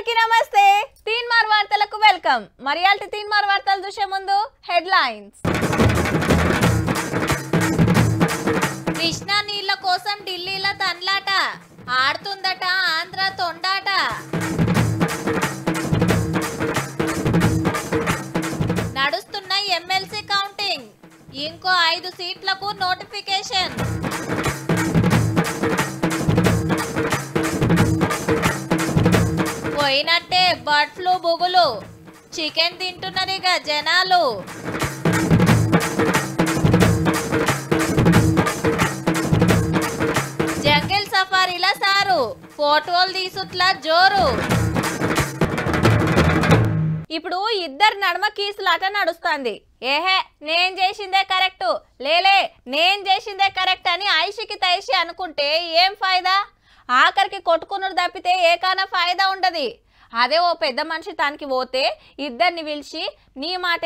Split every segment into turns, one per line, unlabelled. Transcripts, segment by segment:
అందరికీ నమస్తే తీన్ మార్ వార్తలకు వెల్కమ్ మరియాల్టి తీన్ మార్ వార్తలు చూసే ముందు హెడ్లైన్స్ కృష్ణా నీళ్ల కోసం ఢిల్లీలో తన్లాట ఆడుతుందట ఆంధ్ర తొండాట నడుస్తున్న ఎమ్మెల్సీ కౌంటింగ్ ఇంకో 5 సీట్లకు నోటిఫికేషన్ పోయినట్టే బర్డ్ ఫ్లూ బుగులు చికెన్ తింటున్నారుగా జనాలు జంగిల్ సఫారీల సారు ఫోటోలు తీసుట్లా జోరు ఇప్పుడు ఇద్దరు నడమ కీసులాట నడుస్తుంది ఏహే నేను చేసిందే కరెక్ట్ లేలే నేను చేసిందే కరెక్ట్ అని ఐషికి తైషి అనుకుంటే ఏం ఫాయిదా ఆఖరికి కొట్టుకున్నది తప్పితే ఏకాన ఫాయిదా ఉండదు అదే ఓ పెద్ద మనిషి తనకి పోతే ఇద్దరిని పిలిచి నీ మాట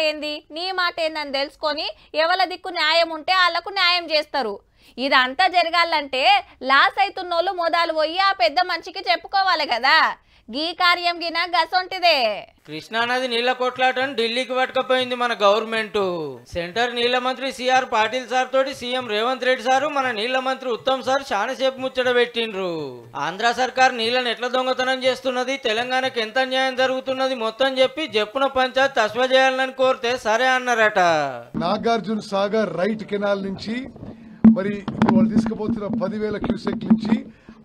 ఏందని తెలుసుకొని ఎవల దిక్కు న్యాయం ఉంటే వాళ్ళకు న్యాయం చేస్తారు ఇదంతా జరగాలంటే లాస్ అవుతున్నోళ్ళు మొదలు పోయి ఆ పెద్ద మనిషికి చెప్పుకోవాలి కదా గీ కార్యం గిన గసొంటిదే
కృష్ణానది నీళ్ల కొట్లాటను ఢిల్లీకి పట్టుకపోయింది మన గవర్నమెంట్ సెంటర్ నీళ్ల మంత్రి సిఆర్ పాటిల్ సార్ తోటి సీఎం రేవంత్ రెడ్డి సారు మన నీళ్ల మంత్రి ఉత్తమ్ సార్ చాలాసేపు ముచ్చట పెట్టిండ్రు ఆంధ్ర సర్కార్ నీళ్లను ఎట్లా దొంగతనం చేస్తున్నది తెలంగాణకు ఎంత న్యాయం జరుగుతున్నది మొత్తం చెప్పి జప్పున పంచాయత్ తస్వ చేయాలని కోరితే సరే అన్నారట
నాగార్జున సాగర్ రైట్ కెనాల్ నుంచి మరి వాళ్ళు తీసుకుపోతున్న 10,000 క్యూసెక్ నుంచి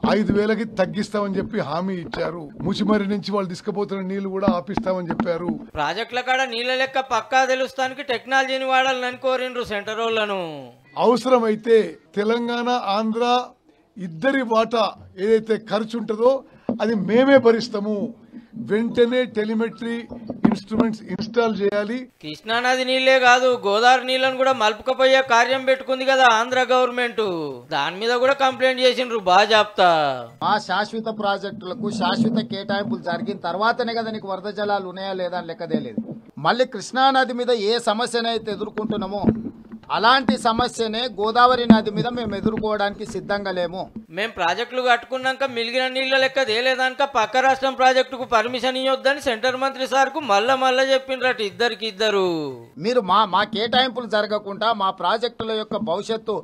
5,000కి తగ్గిస్తామని చెప్పి హామీ ఇచ్చారు ముచిమరి నుంచి వాళ్ళు తీసుకుపోతున్న నీళ్లు కూడా ఆపిస్తామని చెప్పారు
ప్రాజెక్టుల కాడ నీళ్ల లెక్క పక్కా తెలుస్తానికి టెక్నాలజీని వాడాలని కోరిండ్రు సెంటర్ వాళ్ళను
అవసరమైతే తెలంగాణ ఆంధ్ర ఇద్దరి వాటా ఏదైతే ఖర్చు ఉంటుందో అది మేమే భరిస్తాము వెంటనే టెలిమెట్రీ ఇన్స్ట్రుమెంట్స్ ఇన్స్టాల్ చేయాలి
కృష్ణానది నీళ్లే కాదు గోదావరి నీళ్లను కూడా మలుపుకపోయే కార్యం పెట్టుకుంది కదా ఆంధ్ర గవర్నమెంట్ దాని మీద కూడా కంప్లైంట్ చేసిండ్రు బాజాప్తా
ఆ శాశ్వత ప్రాజెక్టులకు శాశ్వత కేటాయింపులు జరిగిన తర్వాతనే కదా నీకు వరద జలాలు ఉన్నాయా లేదా అని లెక్కదే లేదు మళ్ళీ కృష్ణానది మీద ఏ సమస్యనైతే ఎదుర్కొంటున్నామో అలాంటి సమస్యనే గోదావరి నది మీద మేము ఎదుర్కోవడానికి సిద్ధంగా లేము
మేము ప్రాజెక్టులు కట్టుకున్నాక మిగిలిన నీళ్ల లెక్క తేలేదాక పక్క రాష్ట్రం ప్రాజెక్టుకు పర్మిషన్ ఇవ్వద్దని సెంటర్ మంత్రి సార్కు మళ్ళా చెప్పిండ్రట ఇద్దరు
మీరు మా కేటాయింపులు జరగకుండా మా ప్రాజెక్టుల యొక్క భవిష్యత్తు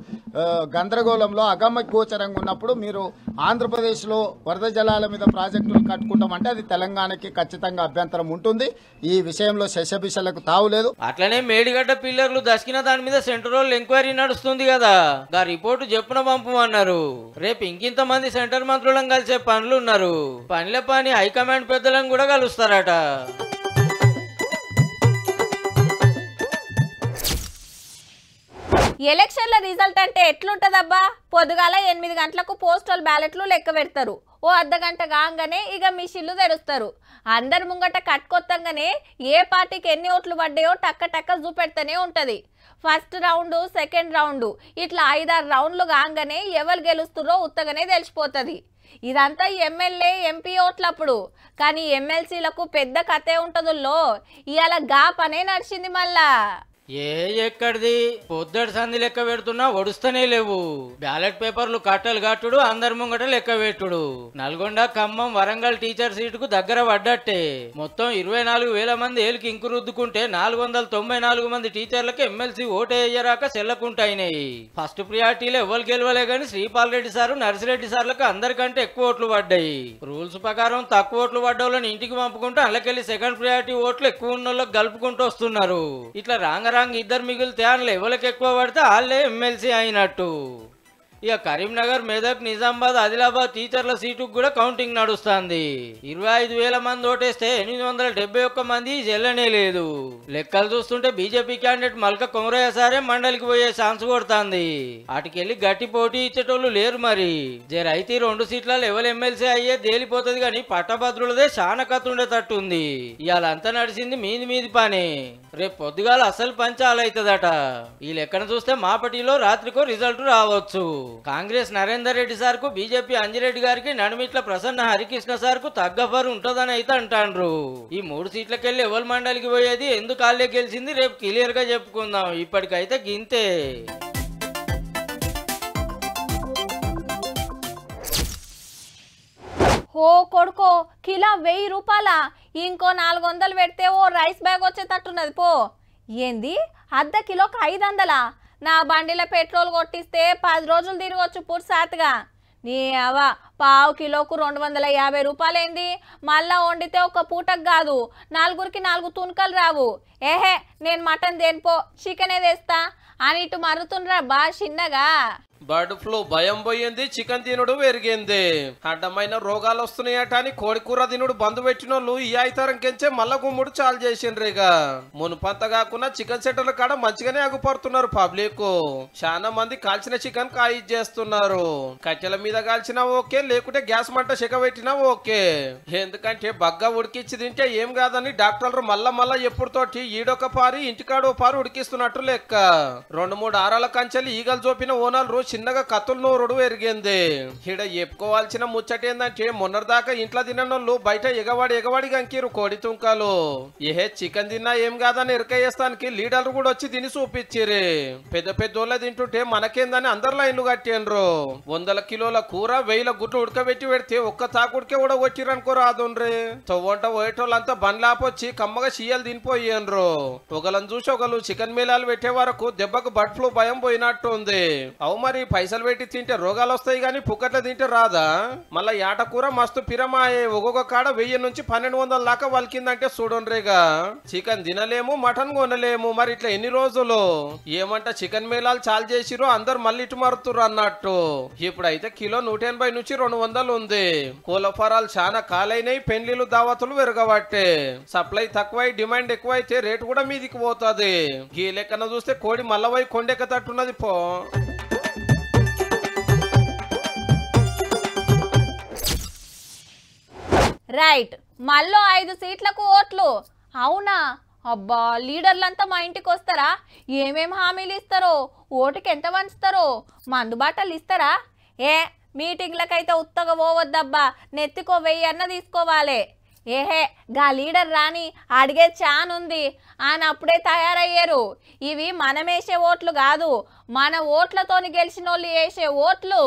గందరగోళంలో అగమ్య గోచరంగా ఉన్నప్పుడు మీరు ఆంధ్రప్రదేశ్లో వరద జలాల మీద ప్రాజెక్టులు కట్టుకుంటామంటే అది తెలంగాణకి ఖచ్చితంగా అభ్యంతరం ఉంటుంది ఈ విషయంలో శశబిషలకు తావులేదు
అట్లనే మేడిగడ్డ పిల్లర్లు దశకిన దాని మీద సెంటర్ వాళ్ళు ఎంక్వైరీ నడుస్తుంది కదా ఆ రిపోర్టు చెప్పున పంపమన్నారు రేపు ఇంకింత మంది సెంటర్ మంత్రులను కలిసే పనులు ఉన్నారు పనిల పని హైకమాండ్ పెద్దలను కూడా కలుస్తారట
ఎలక్షన్ల రిజల్ట్ అంటే ఎట్లుంటదబ్బా పొద్దుగాల 8 గంటలకు పోస్టల్ బ్యాలెట్లు లెక్క పెడతారు ఓ అర్ధగంట కాగానే ఇక మిషన్లు తెరుస్తారు అందరు ముంగట కట్టుకొత్తంగానే ఏ పార్టీకి ఎన్ని ఓట్లు పడ్డాయో టక్క చూపెడతానే ఉంటది ఫస్ట్ రౌండ్ సెకండ్ రౌండ్ ఇట్లా 5-6 రౌండ్లు కాగానే ఎవరు గెలుస్తారో ఉత్తగానే తెలిసిపోతుంది ఇదంతా ఎమ్మెల్యే ఎంపీ ఓట్లప్పుడు కానీ ఎమ్మెల్సీలకు పెద్ద కథే ఉంటుందో ఇవాళ గా పనే నడిచింది మళ్ళా
ఎక్కడిది పొద్దటి సంధి లెక్క పెడుతున్నా ఒడుస్తూనే లేవు బ్యాలెట్ పేపర్లు కట్టలు కట్టుడు అందరి ముంగట లెక్క పెట్టుడు నల్గొండ ఖమ్మం వరంగల్ టీచర్ సీటుకు దగ్గర పడ్డట్టే మొత్తం 24,000 మంది ఏలికి ఇంకు రుద్దుకుంటే 494 మంది టీచర్లకు ఎమ్మెల్సీ ఓటే అయ్యరాక సెల్లకుంటాయినాయి ఫస్ట్ ప్రియారిటీలో ఎవరు గెలవలే గాని శ్రీపాల్ రెడ్డి సారు నర్సిరెడ్డి సార్లకు అందరికంటే ఎక్కువ ఓట్లు పడ్డాయి రూల్స్ ప్రకారం తక్కువ ఓట్లు పడ్డోళ్ళని ఇంటికి పంపుకుంటూ అందులోకెళ్ళి సెకండ్ ప్రియారిటీ ఓట్లు ఎక్కువ ఉన్న వాళ్ళకి గలుపుకుంటూ వస్తున్నారు ఇట్లా రాంగ ఇద్దరు మిగిలితే అందులో ఎవరికి ఎక్కువ పడితే వాళ్ళే ఎమ్మెల్సీ అయినట్టు ఇక కరీంనగర్ మెదక్ నిజామాబాద్ ఆదిలాబాద్ టీచర్ల సీటుకు కూడా కౌంటింగ్ నడుస్తుంది 25,000 మంది ఓటేస్తే 871 మంది చెల్లనే లేదు లెక్కలు చూస్తుంటే బీజేపీ క్యాండిడేట్ మల్క కొమరయ్య సారే మండలికి పోయే ఛాన్స్ కొడుతుంది వాటికెళ్ళి గట్టి పోటీ ఇచ్చేటోళ్ళు లేరు మరి అయితే 2 సీట్లలో ఎవరు ఎమ్మెల్సీ అయ్యే తేలిపోతుంది కానీ పట్టభద్రులదే చాలా కథ ఉండేటట్టుంది ఇవాళంతా నడిచింది మీది పని రేపు పొద్దుగాల అసలు పంచాలవుతుందట ఈ లెక్కను చూస్తే మాపటిలో రాత్రికో రిజల్ట్ రావచ్చు కాంగ్రెస్ నరేందర్ రెడ్డి సార్ కు బీజేపీ అంజిరెడ్డి గారికి నడుమిట్ల ప్రసన్న హరికృష్ణ సార్ కు తగ్గఫర్ ఉంటదని అయితే అంటాండ్రు ఈ 3 సీట్లకెళ్ళి ఎవరు మండలికి పోయేది ఎందుకు కాళ్ళే గెలిచింది రేపు క్లియర్ గా చెప్పుకుందాం ఇప్పటికైతే గింతే
ఓ కొడుకో కిలో 1000 రూపాయల ఇంకో 400 పెడితే ఓ రైస్ బ్యాగ్ వచ్చేటట్టున్నది పో. ఏంది అర్ధ కిలోకి 500? నా బండిలో పెట్రోల్ కొట్టిస్తే 10 రోజులు తిరగొచ్చు పుర్సాత్గా. నీ అవ పావు కిలోకు 250 రూపాయలేంది? మళ్ళా వండితే ఒక పూటకు కాదు 4గురికి 4 తుణుకలు రావు. ఏహే నేను మటన్ దేనిపో చికెనే తెస్తా అని ఇటు మరుతుండ్రా బా చిన్నగా.
బర్డ్ ఫ్లూ భయం పోయింది, చికెన్ తినుడు పెరిగింది. అడ్డమైన రోగాలు వస్తున్నాయట అని కోడి కూర తినుడు బంద్ పెట్టినోళ్ళు ఈ ఆయితరం కెంచే మల్ల గుమ్ముడు చాలు చేసిండ్రు. ఇక మునుపంత కాకుండా చికెన్ సెంటర్ల కాడ మంచిగానే అగుపడుతున్నారు పబ్లిక్. చాలా మంది కాల్చిన చికెన్ కాయి చేస్తున్నారు. కట్టెల మీద కాల్చినా ఓకే, లేకుంటే గ్యాస్ మంట చెక పెట్టినా ఓకే. ఎందుకంటే బగ్గా ఉడికిచ్చి తింటే ఏం కాదని డాక్టర్లు మళ్ళా ఎప్పుడుతోటి ఈడొక పారి ఇంటికాడో పారి ఉడికిస్తున్నట్టు లెక్క. 2-3 ఆరాల కంచెలు ఈగలు చూపిన ఓనర్లు చిన్నగా కత్తులు నూరుడు ఎరిగింది. ఈడ చెప్పుకోవాల్సిన ముచ్చట ఏందంటే మొన్నటిదాకా ఇంట్లో తినోళ్ళు బయట ఎగవాడి గంకిరు కోడి తుంకాలు. ఏహే చికెన్ తిన్నా ఏం కాదని ఎరకేస్తానికి లీడర్లు కూడా వచ్చి తిని చూపించిరి. పెద్దోళ్ళ తింటుంటే మనకేందని అందరు లైన్లు కట్టిండ్రు. 100 కిలోల కూర 1000 గుడ్లు ఉడకబెట్టి పెడితే ఒక్క తాకుడికే కూడా కొట్టిరనుకో రాదుండ్రి. తొవ్వంట పోయేటోళ్ళంతా బండ్లాపొచ్చి కమ్మగా చీయలు తినిపోయిండ్రు. ఒకళ్ళని చూసి ఒకళ్ళు చికెన్ మీలాలు పెట్టే వరకు దెబ్బకు బర్డ్ ఫ్లూ భయం పోయినట్టు ఉంది. అవు మరి పైసలు పెట్టి తింటే రోగాలు వస్తాయి గానీ పుక్కట్ల తింటే రాదా? మళ్ళా యాటకూర మస్తు పిరమాయే. ఒక్కొక్క కాడ 1000 నుంచి 1200 దాకా వలికిందంటే చూడండిగా. చికెన్ తినలేము, మటన్ కొనలేము. మరి ఇట్లా ఎన్ని రోజులు? ఏమంట చికెన్ మేళాలు చాలు చేసిరో అందరు మళ్ళీ ఇటు మారుతురు అన్నట్టు. ఇప్పుడైతే కిలో 180 నుంచి 200 ఉంది. కోళ్ళ ఫారాలు చాలా కాలైనవి, పెళ్లిలు దావతులు పెరగబట్టే. సప్లై తక్కువై డిమాండ్ ఎక్కువైతే రేటు కూడా మీదికి పోతుంది. ఈ లెక్కన చూస్తే కోడి మల్లవై కొండెక్కతట్టున్నది పో.
రైట్ మళ్ళీ 5 సీట్లకు ఓట్లు. అవునా? అబ్బా లీడర్లంతా మా ఇంటికి వస్తారా? ఏమేం హామీలు ఇస్తారో, ఓటుకి ఎంత వంచుతారో, మందు బాటలు ఇస్తారా? మీటింగ్లకైతే ఉత్తగా పోవద్దబ్బా, నెత్తికో 1000 అన్న తీసుకోవాలి. ఏహే గా లీడర్ రాని అడిగే చానుంది అని అప్పుడే తయారయ్యారు. ఇవి మనమేసే ఓట్లు కాదు, మన ఓట్లతోని గెలిచిన వాళ్ళు వేసే ఓట్లు.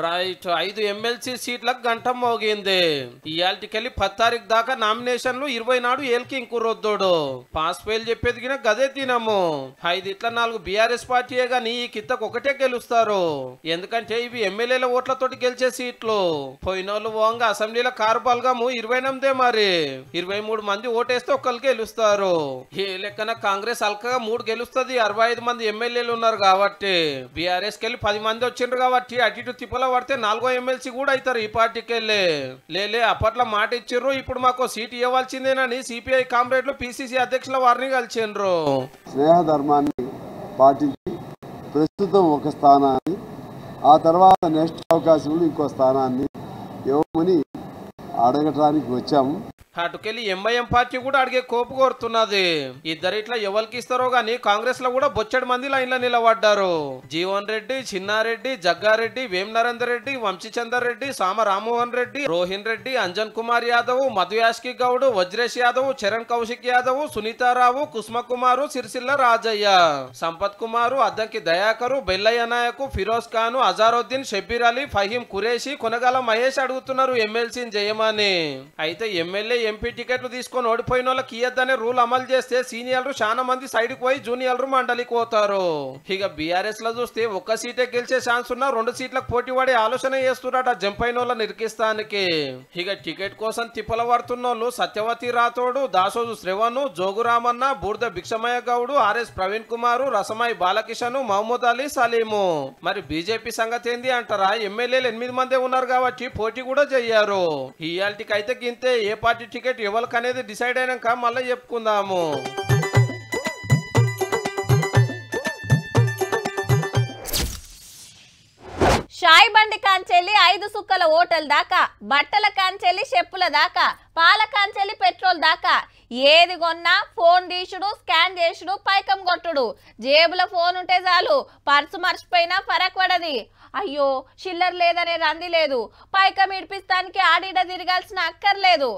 రైట్ 5 ఎమ్మెల్సీ సీట్లకు గంట మోగింది. ఇయాల్టికెళ్ళి 10 తారీఖు దాకా నామినేషన్లు, 20 నాడు ఏల్కి ఇంకురొద్దోడు. పాస్ ఫెయిల్ చెప్పేది గదే తినము. 5 ఇట్లా 4 బీఆర్ఎస్ పార్టీయే గానీ ఈ కిత్తకు ఒకటే గెలుస్తారు. ఎందుకంటే ఇవి ఎమ్మెల్యేల ఓట్లతోటి గెలిచే సీట్లు. పోయినోళ్ళు ఓంగా అసెంబ్లీలో కారు బల్గము 28 మరి 23 మంది ఓటేస్తే ఒక్కరికి గెలుస్తారు. ఈ లెక్కన కాంగ్రెస్ అల్కగా 3 గెలుస్తుంది. 65 మంది ఎమ్మెల్యేలు ఉన్నారు కాబట్టి. బీఆర్ఎస్ కెళ్ళి 10 మంది వచ్చిండ్రు కాబట్టి అటు ఇటు తిప్పల పడితే 4వ ఎమ్మెల్సీ కూడా అవుతారు ఈ పార్టీకి వెళ్ళి. లేలే అప్పట్లో మాట ఇచ్చిర్రు, ఇప్పుడు మాకు సీట్ ఇవ్వాల్సిందేనని సిపిఐ కామ్రేడ్లు పిసిసి అధ్యక్షుల వారిని కలిసిండ్రు.
స్నేహధర్మాన్ని పాటించి ప్రస్తుతం ఒక స్థానాన్ని, ఆ తర్వాత నెక్స్ట్ అవకాశంలో ఇంకో స్థానాన్ని ఇవ్వమని అడగటానికి వచ్చాము.
అటుకెళ్ళి ఎంఐఎం పార్టీ కూడా అడిగే కోపు కోరుతున్నది. ఇద్దరిట్లా ఎవరికి ఇస్తారో గానీ కాంగ్రెస్ లో కూడా బొచ్చడి మంది లైన్లో నిలబడ్డారు. జీవన్ రెడ్డి, చిన్నారెడ్డి, జగ్గారెడ్డి, వేం నరేందర్ రెడ్డి, వంశీచందర్ రెడ్డి, సామ రామ్మోహన్ రెడ్డి, రోహిన్ రెడ్డి, అంజన్ కుమార్ యాదవ్, మధుయాష్కి గౌడ్, వజ్రేష్ యాదవ్, చరణ్ కౌశిక్ యాదవ్, సునీతారావు, కుస్మ కుమారు, సిరిసిల్ల రాజయ్య, సంపత్ కుమారు, అద్దంకి దయాకరు, బెల్లయ్య నాయకు, ఫిరోజ్ ఖాన్, అజారుద్దీన్, షబ్బీర్ అలీ, ఫహీం కురేషి, కొనగాల మహేష్ అడుగుతున్నారు ఎమ్మెల్సీని జయమని. అయితే ఎమ్మెల్యే ఎంపీ టికెట్లు తీసుకొని ఓడిపోయిన వాళ్ళకి ఇయ్యద్దనే రూల్ అమలు చేస్తే సీనియర్లు చాలా మంది సైడ్కి పోయి జూనియర్లు మండలికి పోతారు. ఇక బీఆర్ఎస్ లో చూస్తే ఒక్క సీటే గెలిచే ఛాన్స్ ఉన్న 2 సీట్లకు పోటీ పడే ఆలోచన చేస్తున్నారట జంపైన వాళ్ళ నిరికిస్తానికి. ఇక టికెట్ కోసం తిప్పల పడుతున్న వాళ్ళు సత్యవతి రాథోడు, దాసోజు శ్రవణ్, జోగురామన్న, బూర్ద భిక్షమయ్య గౌడు, ఆర్ఎస్ ప్రవీణ్ కుమారు, రసమాయి బాలకిషన్, మహమ్మద్ అలీ, సలీము. మరి బీజేపీ సంగతి ఏంది అంటారా? ఎమ్మెల్యేలు 8 మందే ఉన్నారు కాబట్టి పోటీ కూడా చెయ్యారు. ఇయాల్టికి అయితే గింతే. ఏ పార్టీ టికెట్ ఎవరికి అనేది డిసైడ్ అయినాక మళ్ళీ చెప్పుకుందాము.
షాయి బండి కాంచెల్లి 5 సుక్కల హోటల్ దాకా, బట్టల కాంచెల్లి చెప్పుల దాకా, పాల కాంచెల్లి పెట్రోల్ దాకా ఏది కొన్నా ఫోన్ తీసుడు, స్కాన్ చేసుడు, పైకం కొట్టుడు. జేబులో ఫోన్ ఉంటే చాలు, పర్సు మర్చిపోయినా ఫరక్ పడది. అయ్యో చిల్లర లేదనే రంది లేదు, పైకం ఇడిపిస్తానికి ఆడిడ తిరగాల్సిన అక్కర్లేదు.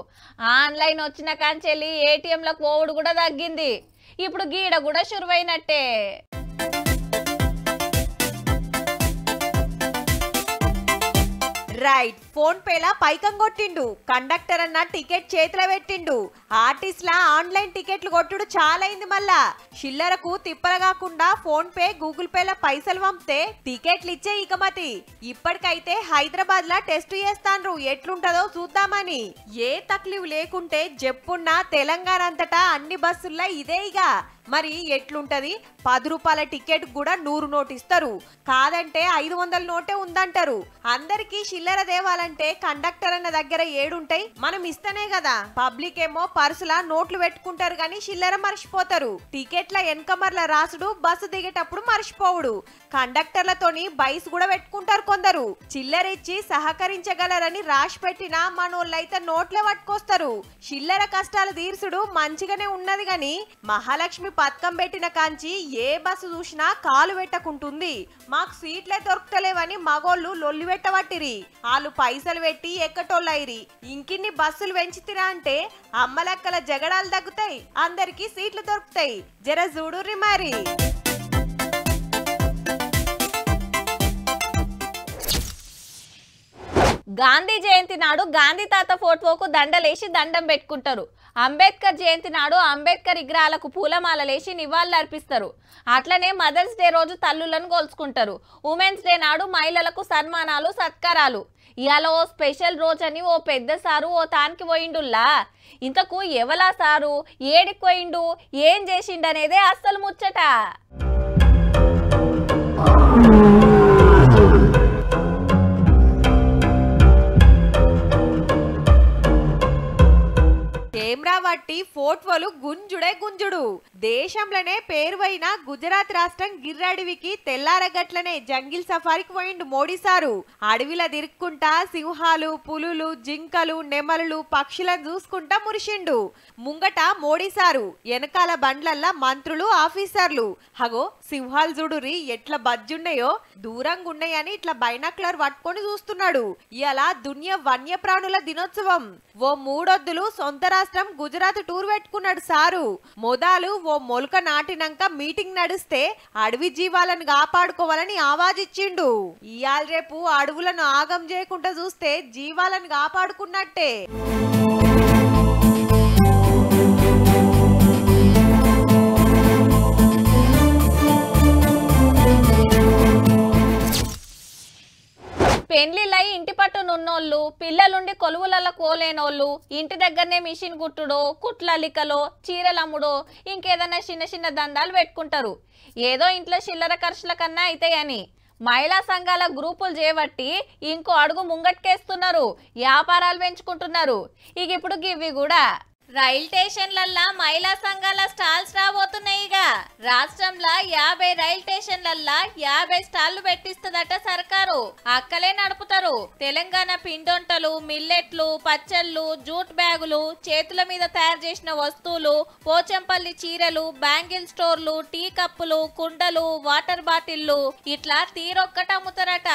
ఆన్లైన్ వచ్చిన కాంచెల్లి ఏటీఎంలకు పోవుడు కూడా తగ్గింది. ఇప్పుడు గీడ కూడా షురువైనట్టే.
రైట్ ఫోన్ పేలా పైకం కొట్టిండు. కండక్టర్ అన్న టికెట్ చేతిలో పెట్టిండు. ఆర్టిస్ట్ల ఆన్లైన్ టికెట్లు కొట్టుడు చాలైంది. మళ్ళా చిల్లరకు తిప్పల కాకుండా ఫోన్ పే గూగుల్ పేల పైసలు పంపితే టికెట్లు ఇచ్చే ఇకమతి. ఇప్పటికైతే హైదరాబాద్ లా టెస్ట్ చేస్తాండ్రు, ఎట్లుంటదో చూద్దామని. ఏ తక్లీఫ్ లేకుంటే చెప్పున్నా తెలంగాణ అంతటా అన్ని బస్సుల్లో ఇదే ఇక. మరి ఎట్లుంటది? 10 రూపాయల టికెట్ కూడా 100 నోటు ఇస్తారు, కాదంటే 500 నోటే ఉందంటారు. అందరికి చిల్లర దేవాలంటే కండక్టర్ అన్న దగ్గర ఏడుంటాయి, మనం ఇస్తనే కదా. పబ్లిక్ ఏమో పర్సులా నోట్లు పెట్టుకుంటారు గాని చిల్లర మర్చిపోతారు. టికెట్ల ఎన్కమర్ల రాసుడు, బస్సు దిగేటప్పుడు మర్చిపోవుడు. కండక్టర్లతోని బైస్ కూడా పెట్టుకుంటారు కొందరు. చిల్లర ఇచ్చి సహకరించగలరని రాసి పెట్టినా మనోళ్ళైతే నోట్లే పట్టుకొస్తారు. చిల్లర కష్టాలు తీర్చుడు మంచిగానే ఉన్నది గాని మహాలక్ష్మి పథకం పెట్టిన కాంచి ఏ బస్సు చూసినా కాలు పెట్టకుంటుంది. మాకు సీట్లే దొరుకుతలేవని మగోళ్ళు లొల్లి పెట్టబట్టిరి. వాళ్ళు పైసలు పెట్టి ఎక్కటోళ్ళైరి. ఇంకిన్ని బస్సులు పెంచుతిరా అంటే అమ్మలక్కల జగడాలు తగ్గుతాయి, అందరికి సీట్లు దొరుకుతాయి. జర చూడుర్రి మరి.
గాంధీ జయంతి నాడు గాంధీ తాత ఫోటోకు దండలేసి దండం పెట్టుకుంటారు. అంబేద్కర్ జయంతి నాడు అంబేద్కర్ విగ్రహాలకు పూలమాలలేసి నివాళులు అర్పిస్తారు. అట్లనే మదర్స్ డే రోజు తల్లులను గోల్చుకుంటారు. ఉమెన్స్ డే నాడు మహిళలకు సన్మానాలు సత్కారాలు. ఇవాళ ఓ స్పెషల్ రోజు అని ఓ పెద్ద సారు ఓ తానికి పోయిండుల్లా. ఇంతకు ఎవలా సారు, ఏడికి పోయిండు, ఏం చేసిండు అనేదే అస్సలు ముచ్చట.
కెమెరా బట్టి ఫోటోలు గుంజుడే గుంజుడు. దేశంలోనే పేరువైన గుజరాత్ రాష్ట్రం గిర్ అడవికి తెల్లారగట్లనే జంగిల్ సఫారీకి పోయిండు మోడీ సారు. అడవిలో తిరుక్కుంటా సింహాలు, పులులు, జింకలు, నెమలులు, పక్షులను చూసుకుంటా మురిసిండు. ముంగట మోడీ సారు, వెనకాల బండ్లల్లా మంత్రులు, ఆఫీసర్లు. హగో సింహాలు చూడురి ఎట్లా బజ్జున్నాయో, దూరంగా ఉన్నాయని ఇట్లా బైనాక్లర్ పట్టుకొని చూస్తున్నాడు. ఇలా దునియా వన్యప్రాణుల దినోత్సవం. ఓ మూడొద్దులు సొంత రాష్ట్రం గుజరాత్ టూర్ పెట్టుకున్నాడు సారు. మొదలు ఓ మొలక నాటినాక మీటింగ్ నడిస్తే అడవి జీవాలను కాపాడుకోవాలని ఆవాజిచ్చిండు. ఇయాల రేపు అడవులను ఆగం చేయకుండా చూస్తే జీవాలను కాపాడుకున్నట్టే.
పెండ్లిళ్ళై ఇంటి పట్టునున్నోళ్ళు, పిల్లలుండి కొలువులలో కోలేనోళ్ళు, ఇంటి దగ్గరనే మిషన్ కుట్టుడో, కుట్లలికలో, చీరలమ్ముడో, ఇంకేదైనా చిన్న చిన్న దందాలు పెట్టుకుంటారు. ఏదో ఇంట్లో చిల్లర ఖర్చుల కన్నా అయితాయని మహిళా సంఘాల గ్రూపులు చేపట్టి ఇంకో అడుగు ముంగట్కేస్తున్నారు, వ్యాపారాలు పెంచుకుంటున్నారు. ఇక ఇప్పుడు ఇవి కూడా రైల్ స్టేషన్లల్లా మహిళా సంఘాల స్టాల్స్ రాబోతున్నాయిగా. రాష్ట్రంలో 50 రైల్ స్టేషన్లల్లా 50 స్టాళ్లు పెట్టిస్తుందట సర్కారు. అక్కలే నడుపుతారు. తెలంగాణ పిండొంటలు, మిల్లెట్లు, పచ్చళ్ళు, జూట్ బ్యాగులు, చేతుల మీద తయారు చేసిన వస్తువులు, పోచంపల్లి చీరలు, బ్యాంగిల్ స్టోర్లు, టీ కప్పులు, కుండలు, వాటర్ బాటిళ్లు, ఇట్లా తీరొక్కట అమ్ముతారట.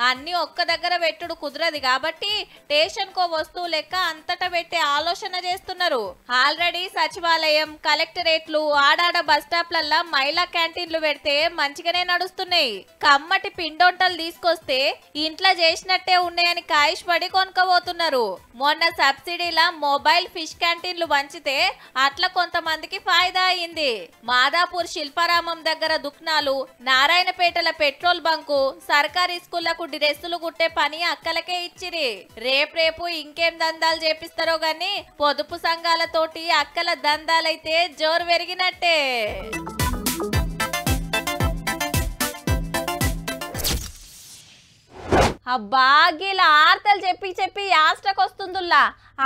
అన్ని ఒక్క దగ్గర పెట్టుడు కుదరదు కాబట్టి స్టేషన్ కో వస్తువు లెక్క అంతటా పెట్టే ఆలోచన చేస్తున్నారు. ఆల్రెడీ సచివాలయం, కలెక్టరేట్లు, ఆడాడ బస్ స్టాప్లల్లా మహిళా క్యాంటీన్లు పెడితే మంచిగానే నడుస్తున్నాయి. కమ్మటి పిండొంటలు తీసుకొస్తే ఇంట్లో చేసినట్టే ఉన్నాయని కాయిష్ పడి కొనుక్కోబోతున్నారు. మొన్న సబ్సిడీల మొబైల్ ఫిష్ క్యాంటీన్లు పంచితే అట్లా కొంతమందికి ఫాయిదా అయింది. మాదాపూర్ శిల్పారామం దగ్గర దుకాణాలు, నారాయణపేటల పెట్రోల్ బంకు, సర్కారీ స్కూళ్లకు డ్రెస్సులు కుట్టే పని అక్కలకే ఇచ్చిరి. రేపు ఇంకేం దందాలు చేపిస్తారో గాని పొదుపు సంఘాలతోటి అక్కల దందాలైతే జోరు పెరిగినట్టే. అబ్బా గీల ఆర్తలు చెప్పి చెప్పి యాస్టకు వస్తుందిలా.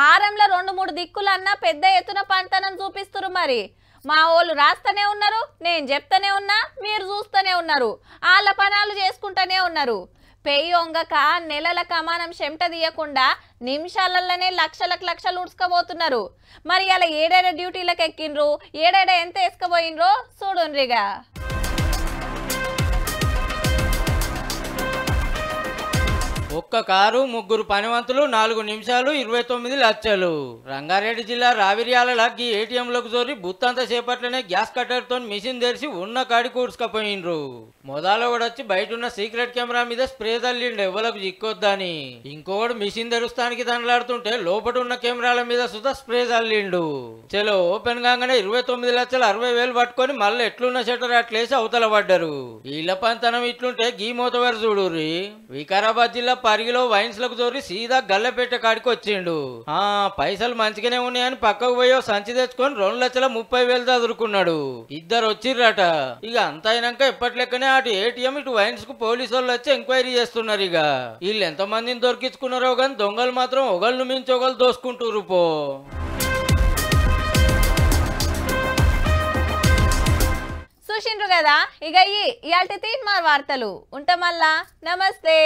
ఆరంలో 2-3 దిక్కులన్నా పెద్ద ఎత్తున పంటనం చూపిస్తురు. మరి మా వాళ్ళు రాస్తూనే ఉన్నారు, నేను చెప్తానే ఉన్నా, మీరు చూస్తూనే ఉన్నారు, వాళ్ళ పనాలు చేసుకుంటూనే ఉన్నారు. పెయ్యి వంగక నెలల కమానం చెమట తీయకుండా నిమిషాలలోనే లక్షలు ఉడ్చుకోబోతున్నారు. మరి అలా ఏడేడ డ్యూటీలకు ఎక్కిండ్రు, ఏడేడ ఎంత వేసుకుపోయినరో చూడుండ్రిగా.
ఒక్క కారు, 3 పనివంతులు, 4 నిమిషాలు, 29 లక్షలు. రంగారెడ్డి జిల్లా రావిర్యాల గీ ఏటీఎంలకు జోరి బుత్తంత సేపట్లనే గ్యాస్ కట్టర్ తో మిషన్ తెరిచి ఉన్న కాడి కూడ్చుకపోయిండ్రు. మొదలు వచ్చి బయట ఉన్న సీక్రెట్ కెమెరా మీద స్ప్రే తల్లిండు ఎవలకు చిక్కొద్దని. ఇంకోడు మిషన్ తెరుస్తానికి దండలాడుతుంటే లోపల ఉన్న కెమెరాల మీద సుధా స్ప్రే తల్లిండు. చలో ఓపెన్ కాగానే 29,60,000 పట్టుకొని మళ్ళీ ఎట్లున్న షట్టర్ అట్లేసి అవతల పడ్డారు. వీళ్ళ పంతనం ఇట్లుంటే గీ మోతవారు చూడుర్రి. వికారాబాద్ జిల్లా పరిగిలో వైన్స్ లకు జోరి సీదా గల్లపేట కాడికి వచ్చిండు. పైసలు మంచిగానే ఉన్నాయని పక్కకు పోయో సంచి తెచ్చుకొని 2,30,000 చదువుకున్నాడు. ఇద్దరు వచ్చిర్రట. ఇక అంత అయినాక ఎప్పట్లెక్కనే అటు ఏటీఎం ఇటు వైన్స్ కు పోలీసు వాళ్ళు వచ్చి ఎంక్వైరీ చేస్తున్నారు. ఇక వీళ్ళు ఎంత మందిని దొరికించుకున్నారో గాని దొంగలు మాత్రం ఒకళ్ళు మించి ఒకళ్ళు దోసుకుంటురు పో.
చూసిండ్రు కదా, ఇక ఇయాల్టి తీన్మార్ వార్తలు ఉంటా. మళ్ళా నమస్తే.